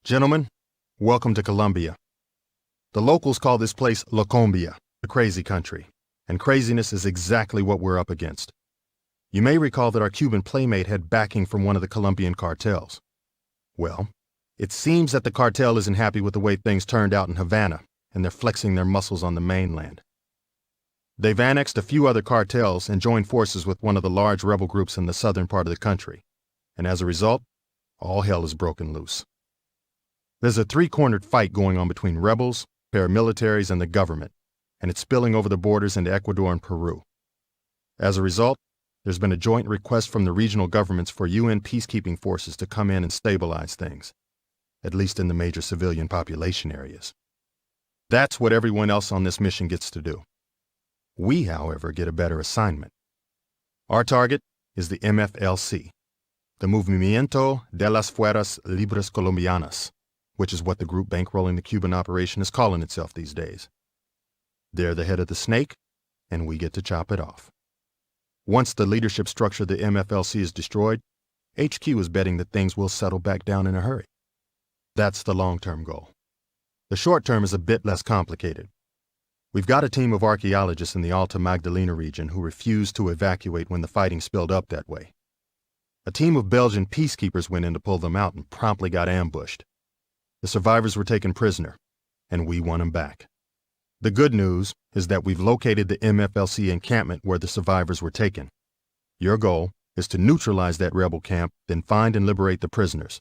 Gentlemen, welcome to Colombia. The locals call this place La Combia, the crazy country, and craziness is exactly what we're up against. You may recall that our Cuban playmate had backing from one of the Colombian cartels. Well, it seems that the cartel isn't happy with the way things turned out in Havana, and they're flexing their muscles on the mainland. They've annexed a few other cartels and joined forces with one of the large rebel groups in the southern part of the country, and as a result, all hell is broken loose. There's a three-cornered fight going on between rebels, paramilitaries, and the government, and it's spilling over the borders into Ecuador and Peru. As a result, there's been a joint request from the regional governments for UN peacekeeping forces to come in and stabilize things, at least in the major civilian population areas. That's what everyone else on this mission gets to do. We, however, get a better assignment. Our target is the MFLC, the Movimiento de las Fuerzas Libres Colombianas, which is what the group bankrolling the Cuban operation is calling itself these days. They're the head of the snake, and we get to chop it off. Once the leadership structure of the MFLC is destroyed, HQ is betting that things will settle back down in a hurry. That's the long-term goal. The short term is a bit less complicated. We've got a team of archaeologists in the Alta Magdalena region who refused to evacuate when the fighting spilled up that way. A team of Belgian peacekeepers went in to pull them out and promptly got ambushed. The survivors were taken prisoner, and we won them back. The good news is that we've located the MFLC encampment where the survivors were taken. Your goal is to neutralize that rebel camp, then find and liberate the prisoners.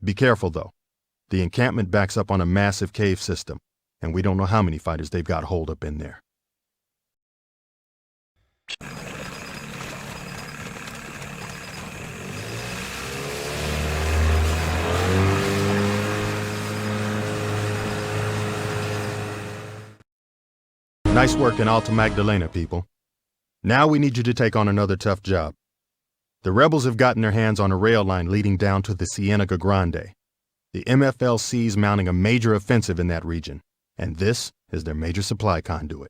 Be careful, though. The encampment backs up on a massive cave system, and we don't know how many fighters they've got holed up in there. Nice work in Alta Magdalena, people. Now we need you to take on another tough job. The rebels have gotten their hands on a rail line leading down to the Cienega Grande. The MFLC's mounting a major offensive in that region, and this is their major supply conduit.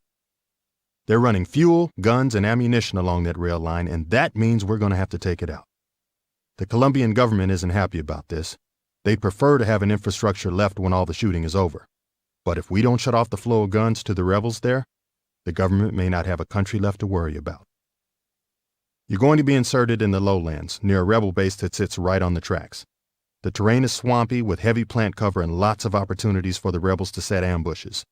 They're running fuel, guns, and ammunition along that rail line, and that means we're going to have to take it out. The Colombian government isn't happy about this. They'd prefer to have an infrastructure left when all the shooting is over. But if we don't shut off the flow of guns to the rebels there, the government may not have a country left to worry about. You're going to be inserted in the lowlands, near a rebel base that sits right on the tracks. The terrain is swampy with heavy plant cover and lots of opportunities for the rebels to set ambushes.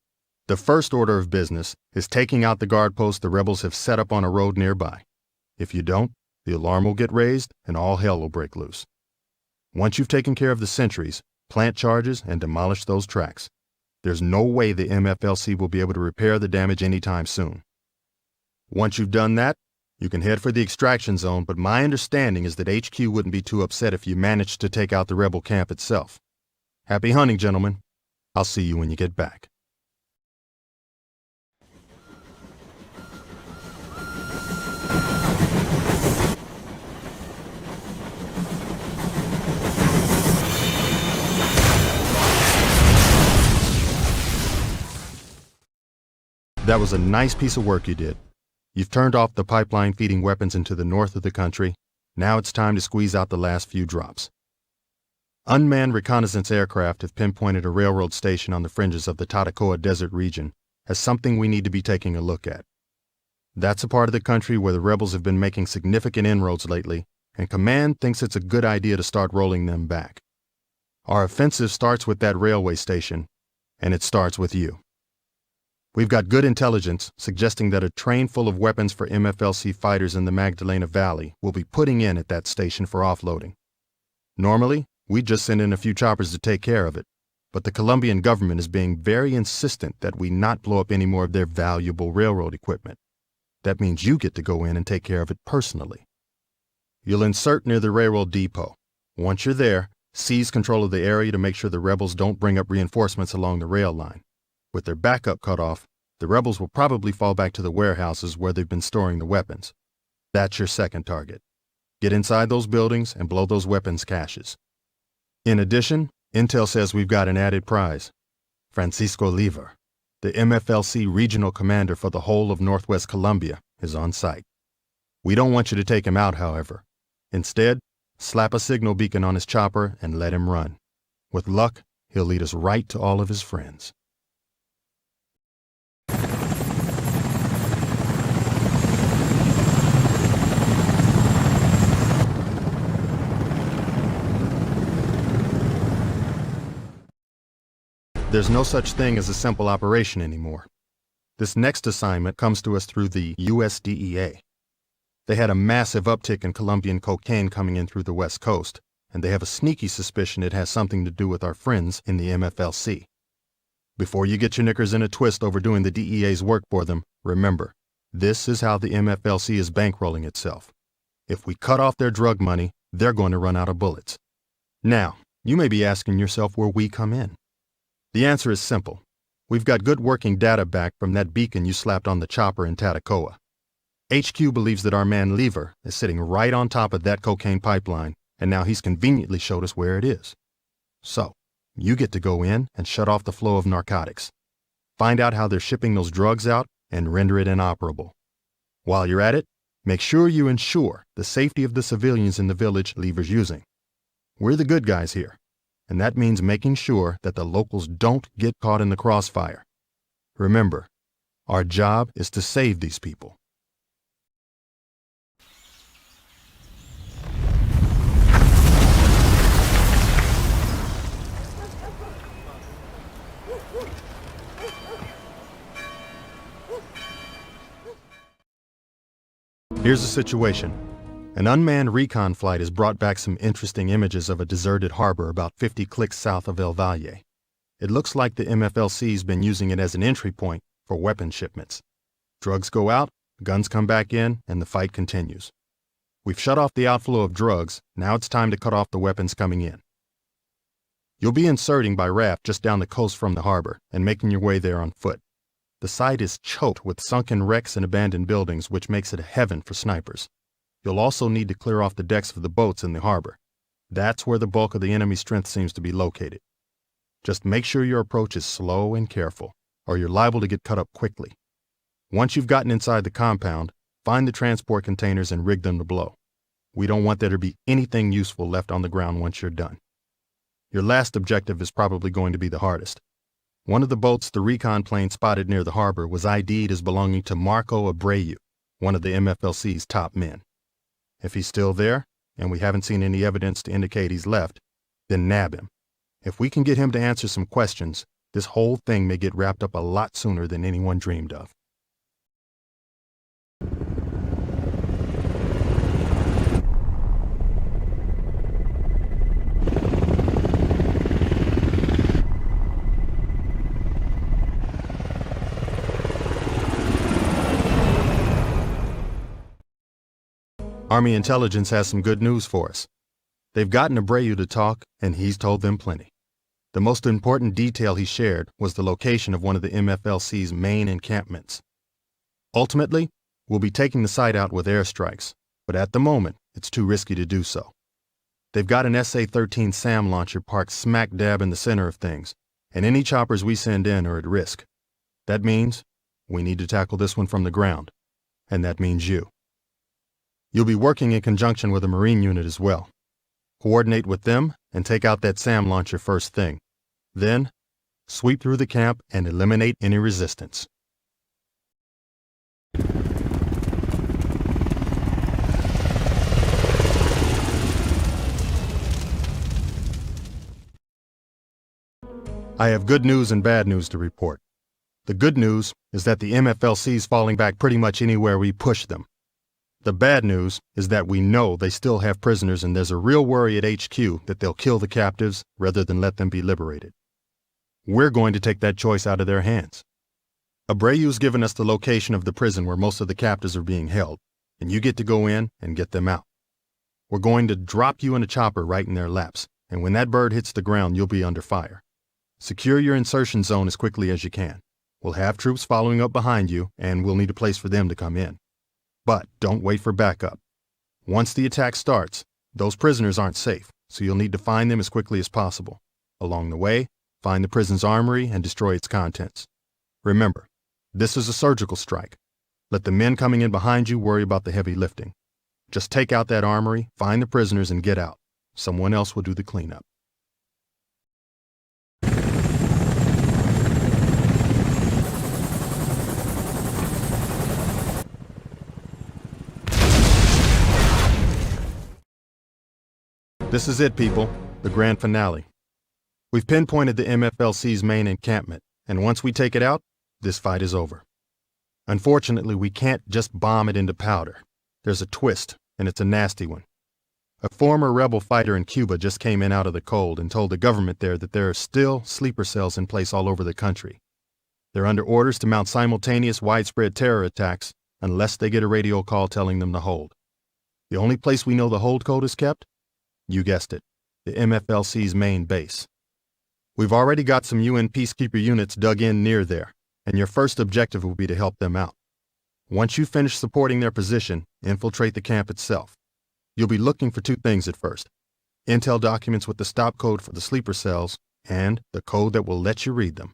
The first order of business is taking out the guard posts the rebels have set up on a road nearby. If you don't, the alarm will get raised and all hell will break loose. Once you've taken care of the sentries, plant charges and demolish those tracks. There's no way the MFLC will be able to repair the damage anytime soon. Once you've done that, you can head for the extraction zone, but my understanding is that HQ wouldn't be too upset if you managed to take out the rebel camp itself. Happy hunting, gentlemen. I'll see you when you get back. That was a nice piece of work you did. You've turned off the pipeline feeding weapons into the north of the country. Now it's time to squeeze out the last few drops. Unmanned reconnaissance aircraft have pinpointed a railroad station on the fringes of the Tatacoa Desert region as something we need to be taking a look at. That's a part of the country where the rebels have been making significant inroads lately, and Command thinks it's a good idea to start rolling them back. Our offensive starts with that railway station, and it starts with you. We've got good intelligence suggesting that a train full of weapons for MFLC fighters in the Magdalena Valley will be putting in at that station for offloading. Normally, we'd just send in a few choppers to take care of it, but the Colombian government is being very insistent that we not blow up any more of their valuable railroad equipment. That means you get to go in and take care of it personally. You'll insert near the railroad depot. Once you're there, seize control of the area to make sure the rebels don't bring up reinforcements along the rail line. With their backup cut off, the rebels will probably fall back to the warehouses where they've been storing the weapons. That's your second target. Get inside those buildings and blow those weapons caches. In addition, intel says we've got an added prize. Francisco Lever, the MFLC regional commander for the whole of Northwest Colombia, is on site. We don't want you to take him out, however. Instead, slap a signal beacon on his chopper and let him run. With luck, he'll lead us right to all of his friends. There's no such thing as a simple operation anymore. This next assignment comes to us through the USDEA. They had a massive uptick in Colombian cocaine coming in through the West Coast, and they have a sneaky suspicion it has something to do with our friends in the MFLC. Before you get your knickers in a twist over doing the DEA's work for them, remember, this is how the MFLC is bankrolling itself. If we cut off their drug money, they're going to run out of bullets. Now, you may be asking yourself where we come in. The answer is simple. We've got good working data back from that beacon you slapped on the chopper in Tatacoa. HQ believes that our man Lever is sitting right on top of that cocaine pipeline, and now he's conveniently showed us where it is. So, you get to go in and shut off the flow of narcotics. Find out how they're shipping those drugs out and render it inoperable. While you're at it, make sure you ensure the safety of the civilians in the village Lever's using. We're the good guys here, and that means making sure that the locals don't get caught in the crossfire. Remember, our job is to save these people. Here's the situation. An unmanned Recon flight has brought back some interesting images of a deserted harbor about 50 clicks south of El Valle. It looks like the MFLC's been using it as an entry point for weapon shipments. Drugs go out, guns come back in, and the fight continues. We've shut off the outflow of drugs, now it's time to cut off the weapons coming in. You'll be inserting by raft just down the coast from the harbor and making your way there on foot. The site is choked with sunken wrecks and abandoned buildings, which makes it a heaven for snipers. You'll also need to clear off the decks of the boats in the harbor. That's where the bulk of the enemy strength seems to be located. Just make sure your approach is slow and careful, or you're liable to get cut up quickly. Once you've gotten inside the compound, find the transport containers and rig them to blow. We don't want there to be anything useful left on the ground once you're done. Your last objective is probably going to be the hardest. One of the boats the Recon plane spotted near the harbor was ID'd as belonging to Marco Abreu, one of the MFLC's top men. If he's still there, and we haven't seen any evidence to indicate he's left, then nab him. If we can get him to answer some questions, this whole thing may get wrapped up a lot sooner than anyone dreamed of. Army intelligence has some good news for us. They've gotten Abreu to talk, and he's told them plenty. The most important detail he shared was the location of one of the MFLC's main encampments. Ultimately, we'll be taking the site out with airstrikes, but at the moment, it's too risky to do so. They've got an SA-13 SAM launcher parked smack dab in the center of things, and any choppers we send in are at risk. That means we need to tackle this one from the ground, and that means you. You'll be working in conjunction with a Marine unit as well. Coordinate with them and take out that SAM launcher first thing. Then, sweep through the camp and eliminate any resistance. I have good news and bad news to report. The good news is that the MFLC is falling back pretty much anywhere we push them. The bad news is that we know they still have prisoners, and there's a real worry at HQ that they'll kill the captives rather than let them be liberated. We're going to take that choice out of their hands. Abreu's given us the location of the prison where most of the captives are being held, and you get to go in and get them out. We're going to drop you in a chopper right in their laps, and when that bird hits the ground, you'll be under fire. Secure your insertion zone as quickly as you can. We'll have troops following up behind you, and we'll need a place for them to come in. But don't wait for backup. Once the attack starts, those prisoners aren't safe, so you'll need to find them as quickly as possible. Along the way, find the prison's armory and destroy its contents. Remember, this is a surgical strike. Let the men coming in behind you worry about the heavy lifting. Just take out that armory, find the prisoners, and get out. Someone else will do the cleanup. This is it, people, the grand finale. We've pinpointed the MFLC's main encampment, and once we take it out, this fight is over. Unfortunately, we can't just bomb it into powder. There's a twist, and it's a nasty one. A former rebel fighter in Cuba just came in out of the cold and told the government there that there are still sleeper cells in place all over the country. They're under orders to mount simultaneous widespread terror attacks unless they get a radio call telling them to hold. The only place we know the hold code is kept? You guessed it, the MFLC's main base. We've already got some UN peacekeeper units dug in near there, and your first objective will be to help them out. Once you finish supporting their position, infiltrate the camp itself. You'll be looking for two things at first: intel documents with the stop code for the sleeper cells, and the code that will let you read them.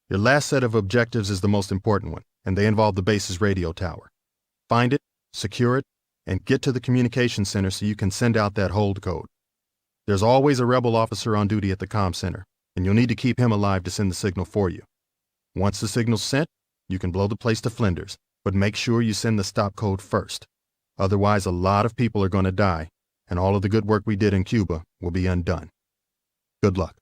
Your last set of objectives is the most important one, and they involve the base's radio tower. Find it, secure it, and get to the communication center so you can send out that hold code. There's always a rebel officer on duty at the comm center, and you'll need to keep him alive to send the signal for you. Once the signal's sent, you can blow the place to flinders, but make sure you send the stop code first. Otherwise, a lot of people are going to die, and all of the good work we did in Cuba will be undone. Good luck.